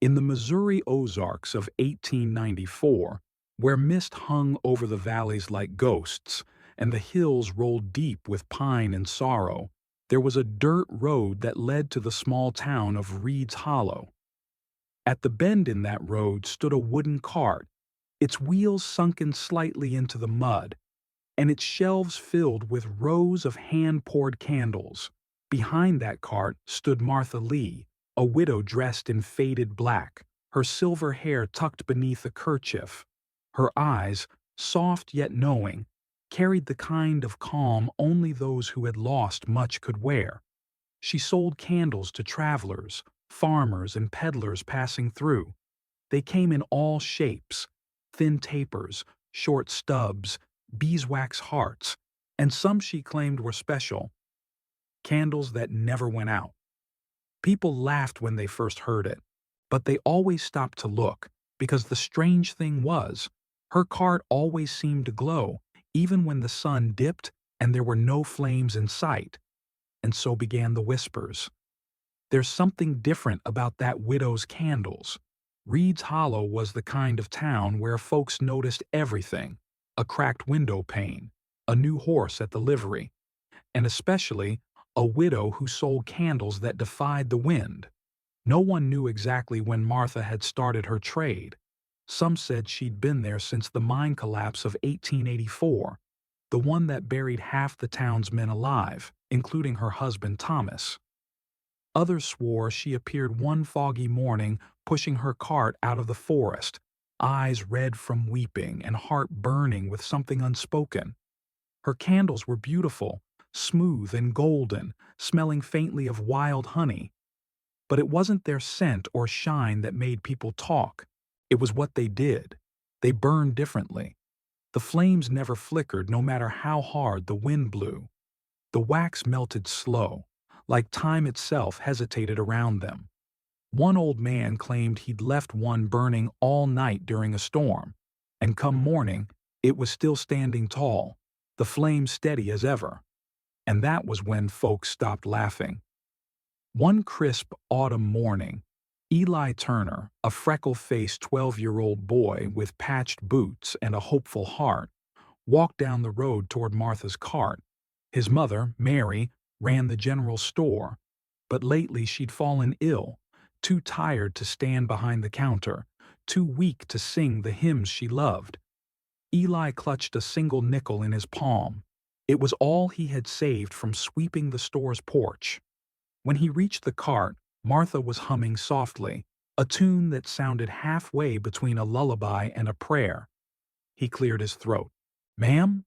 In the Missouri Ozarks of 1894, where mist hung over the valleys like ghosts and the hills rolled deep with pine and sorrow, there was a dirt road that led to the small town of Reed's Hollow. At the bend in that road stood a wooden cart, its wheels sunken slightly into the mud, and its shelves filled with rows of hand-poured candles. Behind that cart stood Martha Lee, a widow dressed in faded black, her silver hair tucked beneath a kerchief. Her eyes, soft yet knowing, carried the kind of calm only those who had lost much could wear. She sold candles to travelers, farmers, and peddlers passing through. They came in all shapes: thin tapers, short stubs, beeswax hearts, and some she claimed were special, candles that never went out. People laughed when they first heard it, but they always stopped to look, because the strange thing was, her cart always seemed to glow, even when the sun dipped and there were no flames in sight. And so began the whispers. There's something different about that widow's candles. Reed's Hollow was the kind of town where folks noticed everything: a cracked window pane, a new horse at the livery, and especially a widow who sold candles that defied the wind. No one knew exactly when Martha had started her trade. Some said she'd been there since the mine collapse of 1884, the one that buried half the town's men alive, including her husband Thomas. Others swore she appeared one foggy morning pushing her cart out of the forest, eyes red from weeping and heart burning with something unspoken. Her candles were beautiful, smooth and golden, smelling faintly of wild honey. But it wasn't their scent or shine that made people talk. It was what they did. They burned differently. The flames never flickered no matter how hard the wind blew. The wax melted slow, like time itself hesitated around them. One old man claimed he'd left one burning all night during a storm, and come morning, it was still standing tall, the flame steady as ever. And that was when folks stopped laughing. One crisp autumn morning, Eli Turner, a freckle-faced 12-year-old boy with patched boots and a hopeful heart, walked down the road toward Martha's cart. His mother, Mary, ran the general store, but lately she'd fallen ill, too tired to stand behind the counter, too weak to sing the hymns she loved. Eli clutched a single nickel in his palm. It was all he had saved from sweeping the store's porch. When he reached the cart, Martha was humming softly, a tune that sounded halfway between a lullaby and a prayer. He cleared his throat. "Ma'am?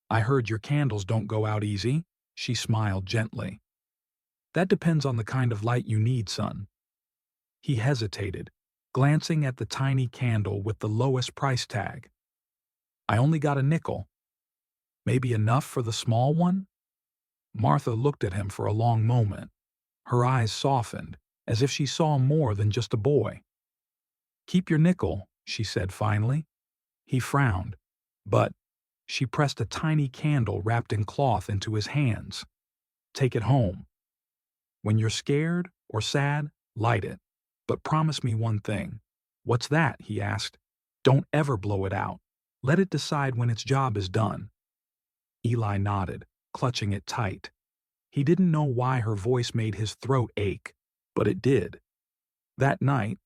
I heard your candles don't go out easy." She smiled gently. "That depends on the kind of light you need, son." He hesitated, glancing at the tiny candle with the lowest price tag. "I only got a nickel. Maybe enough for the small one?" Martha looked at him for a long moment. Her eyes softened, as if she saw more than just a boy. "Keep your nickel," she said finally. He frowned, but she pressed a tiny candle wrapped in cloth into his hands. "Take it home. When you're scared or sad, light it. But promise me one thing." "What's that?" he asked. "Don't ever blow it out. Let it decide when its job is done." Eli nodded, clutching it tight. He didn't know why her voice made his throat ache, but it did. That night,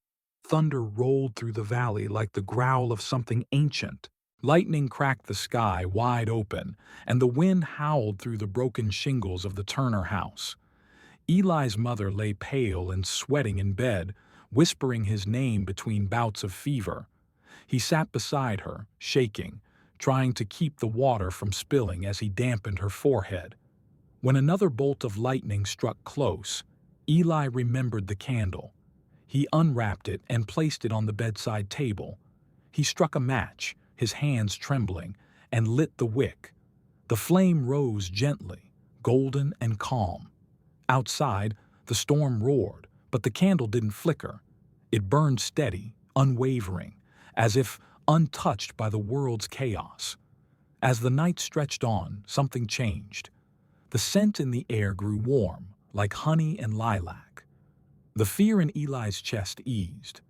thunder rolled through the valley like the growl of something ancient. Lightning cracked the sky wide open, and the wind howled through the broken shingles of the Turner house. Eli's mother lay pale and sweating in bed, whispering his name between bouts of fever. He sat beside her, shaking, trying to keep the water from spilling as he dampened her forehead. When another bolt of lightning struck close, Eli remembered the candle. He unwrapped it and placed it on the bedside table. He struck a match, his hands trembling, and lit the wick. The flame rose gently, golden and calm. Outside, the storm roared, but the candle didn't flicker. It burned steady, unwavering, as if untouched by the world's chaos. As the night stretched on, something changed. The scent in the air grew warm, like honey and lilac. The fear in Eli's chest eased.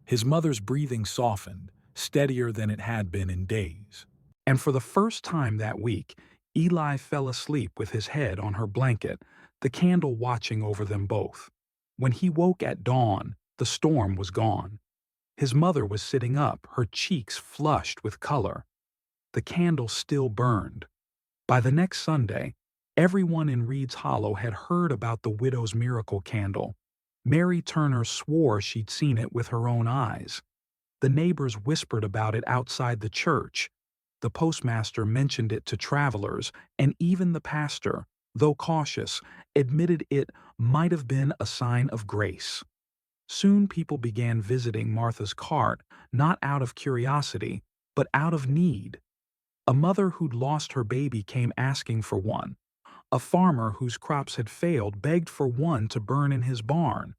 His mother's breathing softened, steadier than it had been in days. And for the first time that week, Eli fell asleep with his head on her blanket, the candle watching over them both. When he woke at dawn, the storm was gone. His mother was sitting up, her cheeks flushed with color. The candle still burned. By the next Sunday, everyone in Reed's Hollow had heard about the widow's miracle candle. Mary Turner swore she'd seen it with her own eyes. The neighbors whispered about it outside the church. The postmaster mentioned it to travelers, and even the pastor, though cautious, admitted it might have been a sign of grace. Soon people began visiting Martha's cart, not out of curiosity, but out of need. A mother who'd lost her baby came asking for one. A farmer whose crops had failed begged for one to burn in his barn.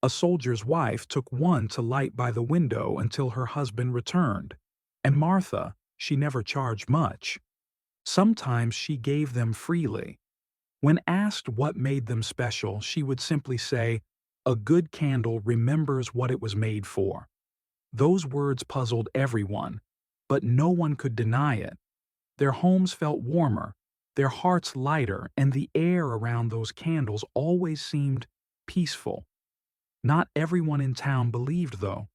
A soldier's wife took one to light by the window until her husband returned. And Martha, she never charged much. Sometimes she gave them freely. When asked what made them special, she would simply say, "A good candle remembers what it was made for." Those words puzzled everyone, but no one could deny it. Their homes felt warmer, their hearts lighter, and the air around those candles always seemed peaceful. Not everyone in town believed, though.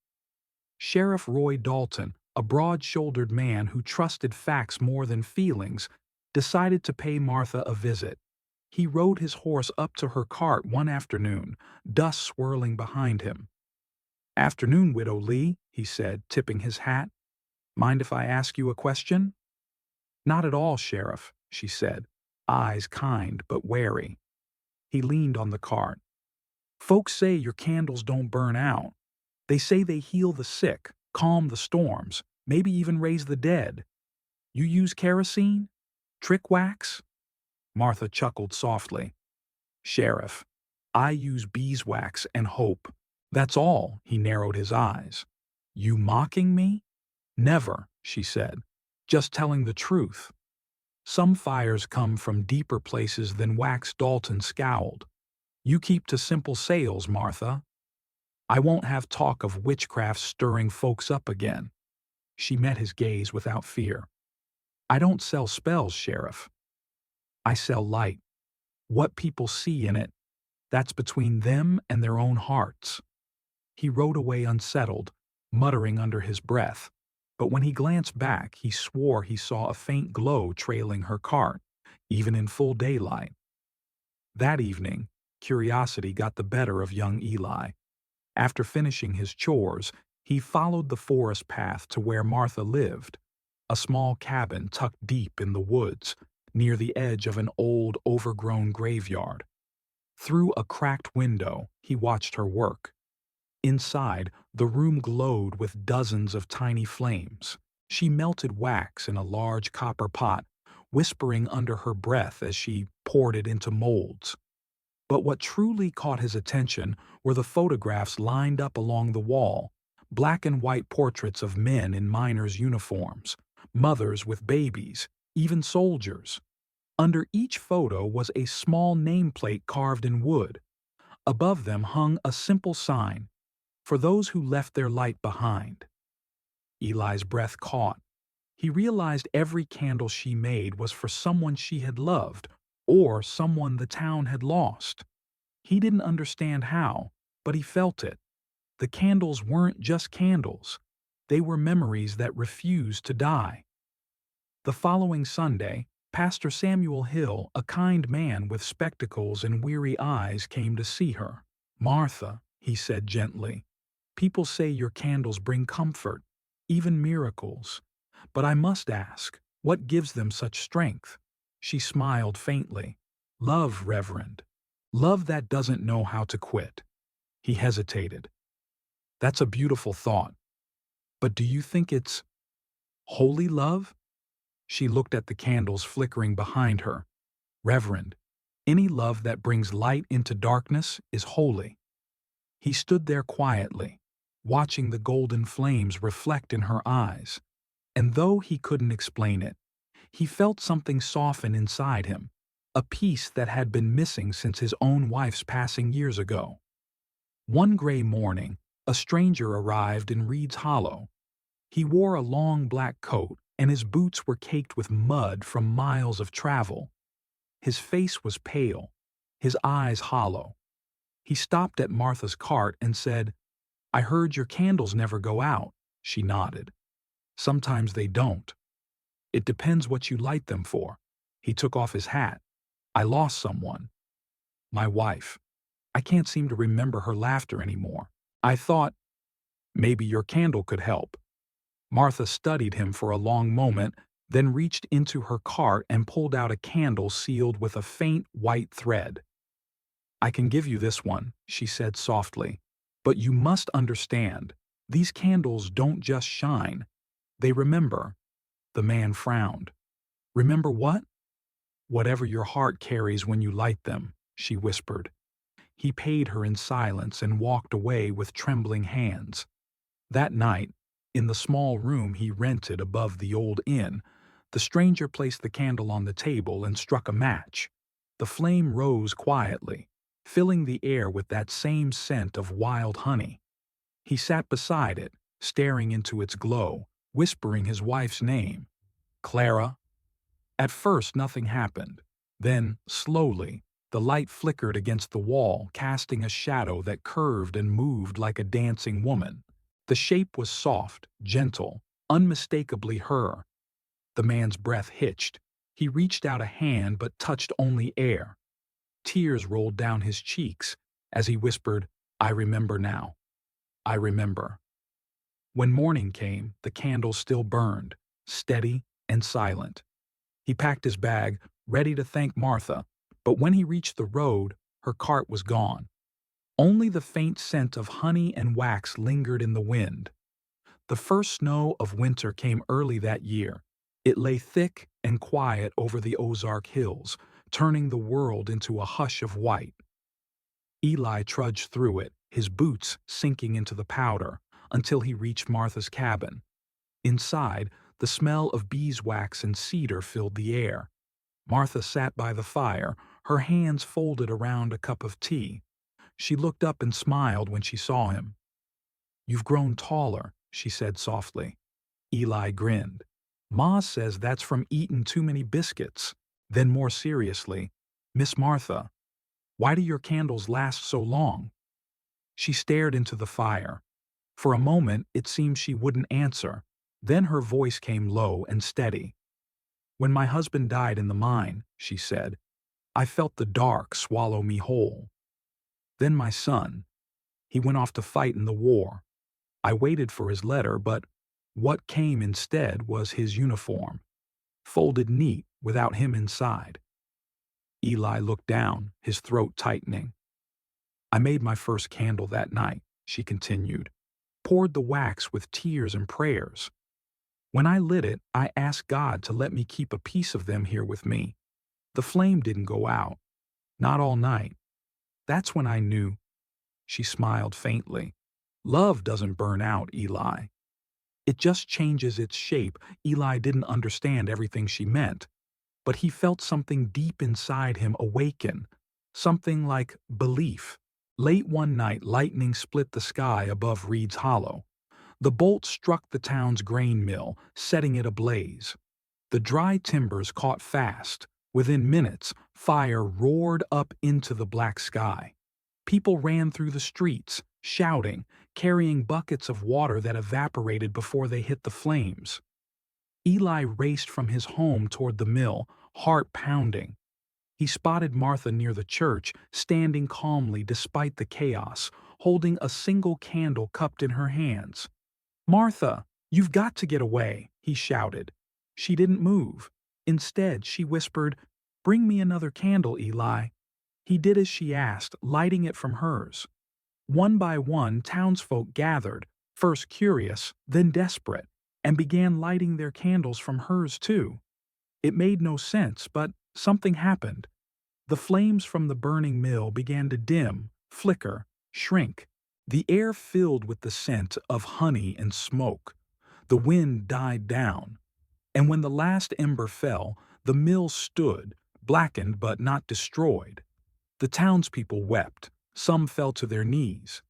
Sheriff Roy Dalton, a broad-shouldered man who trusted facts more than feelings, decided to pay Martha a visit. He rode his horse up to her cart one afternoon, dust swirling behind him. "Afternoon, Widow Lee," he said, tipping his hat. "Mind if I ask you a question?" "Not at all, Sheriff," she said, eyes kind but wary. He leaned on the cart. "Folks say your candles don't burn out. They say they heal the sick, calm the storms, maybe even raise the dead. You use kerosene? Trick wax?" Martha chuckled softly. "Sheriff, I use beeswax and hope. That's all." He narrowed his eyes. "You mocking me?" "Never," she said. "Just telling the truth. Some fires come from deeper places than wax." Dalton scowled. "You keep to simple sales, Martha. I won't have talk of witchcraft stirring folks up again." She met his gaze without fear. "I don't sell spells, Sheriff. I sell light. What people see in it, that's between them and their own hearts." He rode away unsettled, muttering under his breath. But when he glanced back, he swore he saw a faint glow trailing her cart, even in full daylight. That evening, curiosity got the better of young Eli. After finishing his chores, he followed the forest path to where Martha lived, a small cabin tucked deep in the woods, near the edge of an old, overgrown graveyard. Through a cracked window, he watched her work. Inside, the room glowed with dozens of tiny flames. She melted wax in a large copper pot, whispering under her breath as she poured it into molds. But what truly caught his attention were the photographs lined up along the wall, black and white portraits of men in miners' uniforms, mothers with babies, even soldiers. Under each photo was a small nameplate carved in wood. Above them hung a simple sign, "For those who left their light behind." Eli's breath caught. He realized every candle she made was for someone she had loved, or someone the town had lost. He didn't understand how, but he felt it. The candles weren't just candles. They were memories that refused to die. The following Sunday, Pastor Samuel Hill, a kind man with spectacles and weary eyes, came to see her. "Martha," he said gently, "people say your candles bring comfort, even miracles. But I must ask, what gives them such strength?" She smiled faintly. "Love, Reverend. Love that doesn't know how to quit." He hesitated. "That's a beautiful thought. But do you think it's holy love?" She looked at the candles flickering behind her. "Reverend, any love that brings light into darkness is holy." He stood there quietly, watching the golden flames reflect in her eyes. And though he couldn't explain it, he felt something soften inside him, a peace that had been missing since his own wife's passing years ago. One gray morning, a stranger arrived in Reed's Hollow. He wore a long black coat, and his boots were caked with mud from miles of travel. His face was pale, his eyes hollow. He stopped at Martha's cart and said, "I heard your candles never go out." She nodded. "Sometimes they don't. It depends what you light them for." He took off his hat. "I lost someone. My wife. I can't seem to remember her laughter anymore. I thought maybe your candle could help." Martha studied him for a long moment, then reached into her cart and pulled out a candle sealed with a faint white thread. "I can give you this one," she said softly. "But you must understand, these candles don't just shine. They remember." The man frowned. "Remember what?" "Whatever your heart carries when you light them," she whispered. He paid her in silence and walked away with trembling hands. That night, in the small room he rented above the old inn, the stranger placed the candle on the table and struck a match. The flame rose quietly, filling the air with that same scent of wild honey. He sat beside it, staring into its glow, whispering his wife's name, "Clara." At first nothing happened. Then, slowly, the light flickered against the wall, casting a shadow that curved and moved like a dancing woman. The shape was soft, gentle, unmistakably her. The man's breath hitched. He reached out a hand but touched only air. Tears rolled down his cheeks as he whispered, "I remember now. I remember." When morning came, the candle still burned, steady and silent. He packed his bag, ready to thank Martha, but when he reached the road, her cart was gone. Only the faint scent of honey and wax lingered in the wind. The first snow of winter came early that year. It lay thick and quiet over the Ozark hills, turning the world into a hush of white. Eli trudged through it, his boots sinking into the powder, until he reached Martha's cabin. Inside, the smell of beeswax and cedar filled the air. Martha sat by the fire, her hands folded around a cup of tea. She looked up and smiled when she saw him. "You've grown taller," she said softly. Eli grinned. "Ma says that's from eating too many biscuits." Then more seriously, "Miss Martha, why do your candles last so long?" She stared into the fire. For a moment it seemed she wouldn't answer. Then her voice came low and steady. "When my husband died in the mine," she said, "I felt the dark swallow me whole. Then my son, he went off to fight in the war. I waited for his letter, but what came instead was his uniform, folded neat without him inside." Eli looked down, his throat tightening. "I made my first candle that night," she continued, "poured the wax with tears and prayers. When I lit it, I asked God to let me keep a piece of them here with me. The flame didn't go out, not all night. That's when I knew." She smiled faintly. "Love doesn't burn out, Eli. It just changes its shape." Eli didn't understand everything she meant, but he felt something deep inside him awaken, something like belief. Late one night, lightning split the sky above Reed's Hollow. The bolt struck the town's grain mill, setting it ablaze. The dry timbers caught fast. Within minutes, fire roared up into the black sky. People ran through the streets, shouting, carrying buckets of water that evaporated before they hit the flames. Eli raced from his home toward the mill, heart pounding. He spotted Martha near the church, standing calmly despite the chaos, holding a single candle cupped in her hands. "Martha, you've got to get away," he shouted. She didn't move. Instead, she whispered, "Bring me another candle, Eli." He did as she asked, lighting it from hers. One by one, townsfolk gathered, first curious, then desperate, and began lighting their candles from hers too. It made no sense, but something happened. The flames from the burning mill began to dim, flicker, shrink. The air filled with the scent of honey and smoke. The wind died down. And when the last ember fell, the mill stood, blackened but not destroyed. The townspeople wept. Some fell to their knees.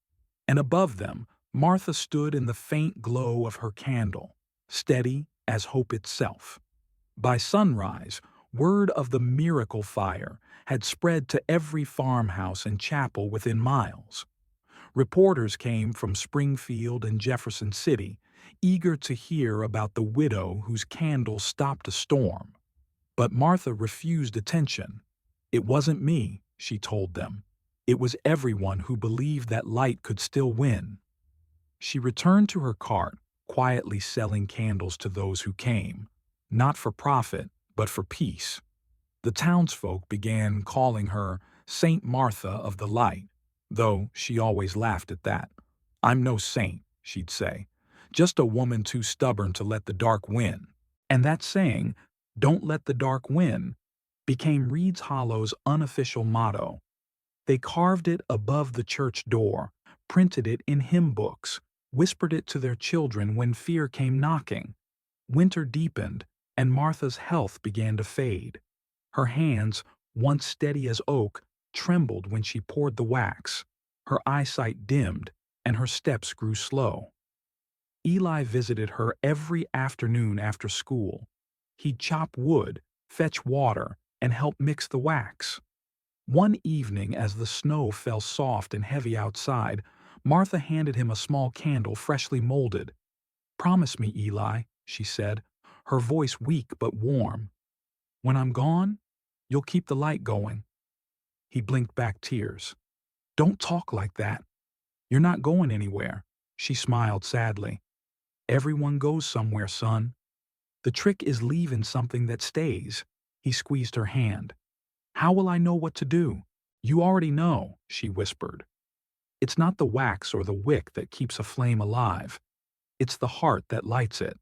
And above them, Martha stood in the faint glow of her candle, steady as hope itself. By sunrise, word of the miracle fire had spread to every farmhouse and chapel within miles. Reporters came from Springfield and Jefferson City, eager to hear about the widow whose candle stopped a storm. But Martha refused attention. It wasn't me, she told them. It was everyone who believed that light could still win. She returned to her cart, quietly selling candles to those who came, not for profit, but for peace. The townsfolk began calling her Saint Martha of the Light, though she always laughed at that. "I'm no saint," she'd say, "just a woman too stubborn to let the dark win." And that saying, "Don't let the dark win," became Reed's Hollow's unofficial motto. They carved it above the church door, printed it in hymn books, whispered it to their children when fear came knocking. Winter deepened, and Martha's health began to fade. Her hands, once steady as oak, trembled when she poured the wax. Her eyesight dimmed, and her steps grew slow. Eli visited her every afternoon after school. He'd chop wood, fetch water, and help mix the wax. One evening, as the snow fell soft and heavy outside, Martha handed him a small candle freshly molded. "Promise me, Eli," she said, her voice weak but warm. "When I'm gone, you'll keep the light going." He blinked back tears. "Don't talk like that. You're not going anywhere." She smiled sadly. "Everyone goes somewhere, son. The trick is leaving something that stays." He squeezed her hand. "How will I know what to do?" "You already know," she whispered. "It's not the wax or the wick that keeps a flame alive. It's the heart that lights it."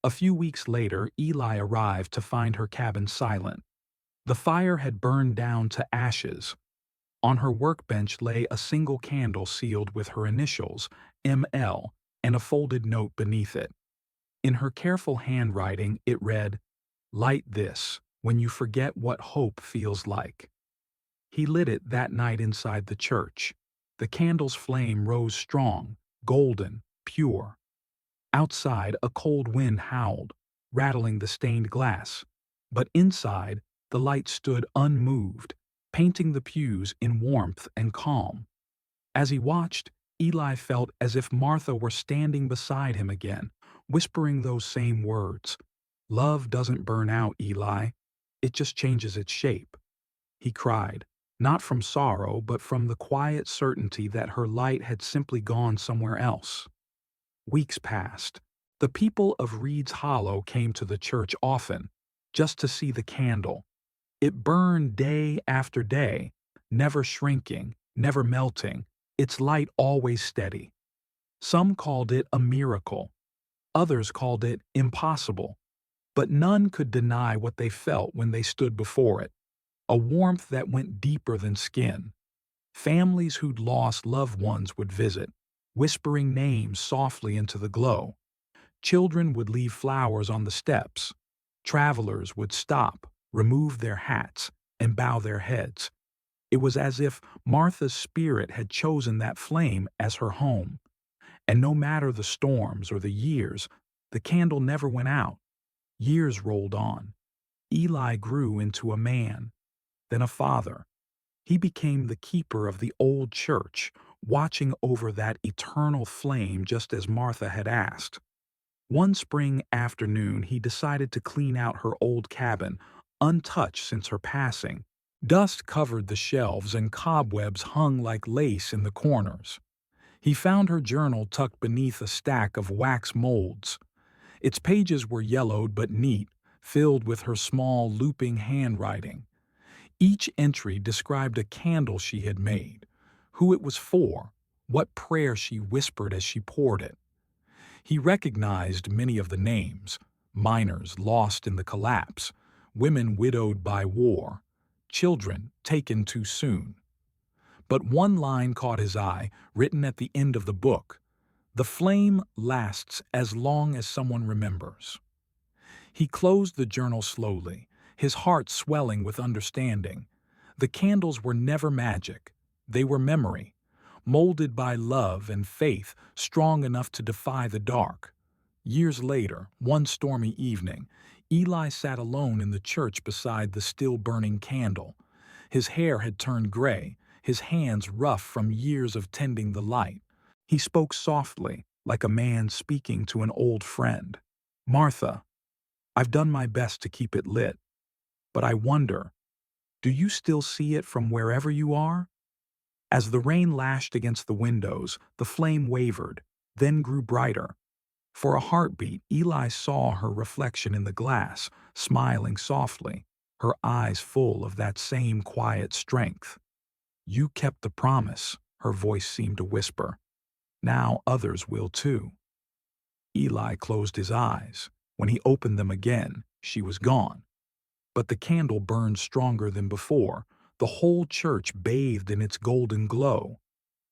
A few weeks later, Eli arrived to find her cabin silent. The fire had burned down to ashes. On her workbench lay a single candle sealed with her initials, M.L., and a folded note beneath it. In her careful handwriting, it read, "Light this when you forget what hope feels like." He lit it that night inside the church. The candle's flame rose strong, golden, pure. Outside, a cold wind howled, rattling the stained glass. But inside, the light stood unmoved, painting the pews in warmth and calm. As he watched, Eli felt as if Martha were standing beside him again, whispering those same words. "Love doesn't burn out, Eli. It just changes its shape." He cried, not from sorrow, but from the quiet certainty that her light had simply gone somewhere else. Weeks passed. The people of Reed's Hollow came to the church often, just to see the candle. It burned day after day, never shrinking, never melting, its light always steady. Some called it a miracle. Others called it impossible. But none could deny what they felt when they stood before it. A warmth that went deeper than skin. Families who'd lost loved ones would visit, whispering names softly into the glow. Children would leave flowers on the steps. Travelers would stop, remove their hats, and bow their heads. It was as if Martha's spirit had chosen that flame as her home. And no matter the storms or the years, the candle never went out. Years rolled on. Eli grew into a man, then a father. He became the keeper of the old church, watching over that eternal flame just as Martha had asked. One spring afternoon, he decided to clean out her old cabin, untouched since her passing. Dust covered the shelves and cobwebs hung like lace in the corners. He found her journal tucked beneath a stack of wax molds. Its pages were yellowed but neat, filled with her small, looping handwriting. Each entry described a candle she had made, who it was for, what prayer she whispered as she poured it. He recognized many of the names: miners lost in the collapse, women widowed by war, children taken too soon. But one line caught his eye, written at the end of the book: "The flame lasts as long as someone remembers." He closed the journal slowly, his heart swelling with understanding. The candles were never magic. They were memory. molded by love and faith strong enough to defy the dark. Years later, one stormy evening, Eli sat alone in the church beside the still burning candle. His hair had turned gray, his hands rough from years of tending the light. He spoke softly, like a man speaking to an old friend. "Martha, I've done my best to keep it lit, but I wonder, do you still see it from wherever you are?" As the rain lashed against the windows, the flame wavered, then grew brighter. For a heartbeat, Eli saw her reflection in the glass, smiling softly, her eyes full of that same quiet strength. "You kept the promise," her voice seemed to whisper. "Now others will too." Eli closed his eyes. When he opened them again, she was gone. But the candle burned stronger than before, the whole church bathed in its golden glow.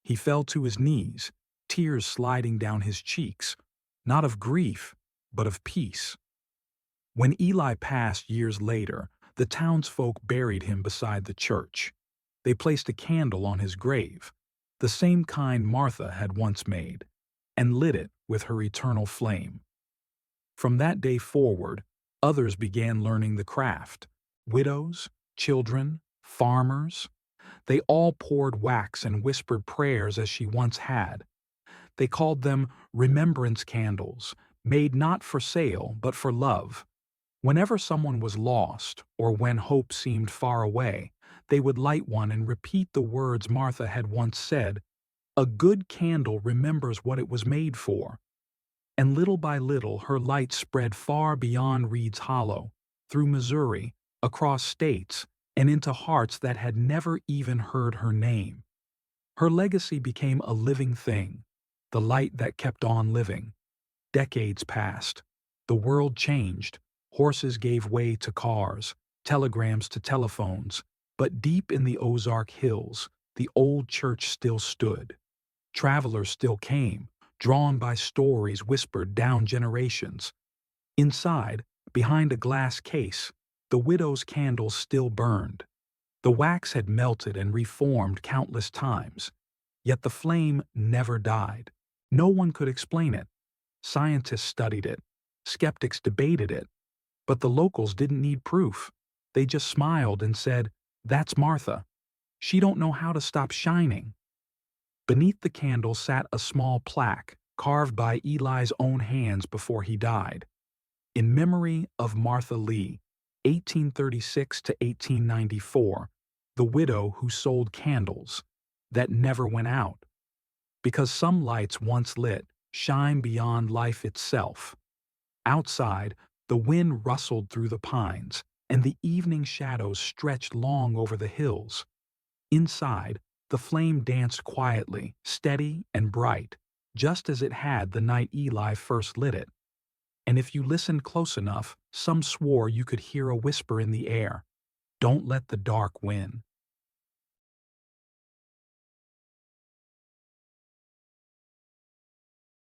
He fell to his knees, tears sliding down his cheeks, not of grief, but of peace. When Eli passed years later, the townsfolk buried him beside the church. They placed a candle on his grave, the same kind Martha had once made, and lit it with her eternal flame. From that day forward, others began learning the craft. Widows, children, farmers, they all poured wax and whispered prayers as she once had. They called them remembrance candles, made not for sale but for love. Whenever someone was lost, or when hope seemed far away, they would light one and repeat the words Martha had once said, "A good candle remembers what it was made for." And little by little her light spread far beyond Reed's Hollow, through Missouri, across states, and into hearts that had never even heard her name. Her legacy became a living thing, the light that kept on living. Decades passed. The world changed. Horses gave way to cars, telegrams to telephones, but deep in the Ozark Hills, the old church still stood. Travelers still came, drawn by stories whispered down generations. Inside, behind a glass case, the widow's candles still burned. The wax had melted and reformed countless times, yet the flame never died. No one could explain it. Scientists studied it, skeptics debated it, but the locals didn't need proof. They just smiled and said, "That's Martha. She don't know how to stop shining." Beneath the candle sat a small plaque carved by Eli's own hands before he died. In memory of Martha Lee, 1836 to 1894, the widow who sold candles that never went out. Because some lights once lit shine beyond life itself. Outside, the wind rustled through the pines, and the evening shadows stretched long over the hills. Inside, the flame danced quietly, steady and bright, just as it had the night Eli first lit it. And if you listened close enough, some swore you could hear a whisper in the air, "Don't let the dark win."